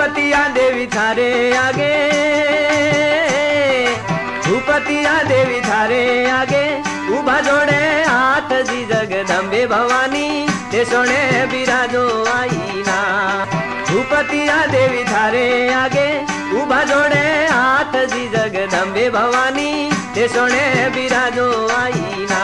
भूपतिया देवी थारे आगे, भूपतिया देवी थारे आगे उभा जोड़े हाथ जी जगदंबे भवानी ते सोने बिराजो आईना। भूपतिया देवी थारे आगे उभा जोड़े हाथ जी जगदंबे भवानी ते सोने बिराजो आईना।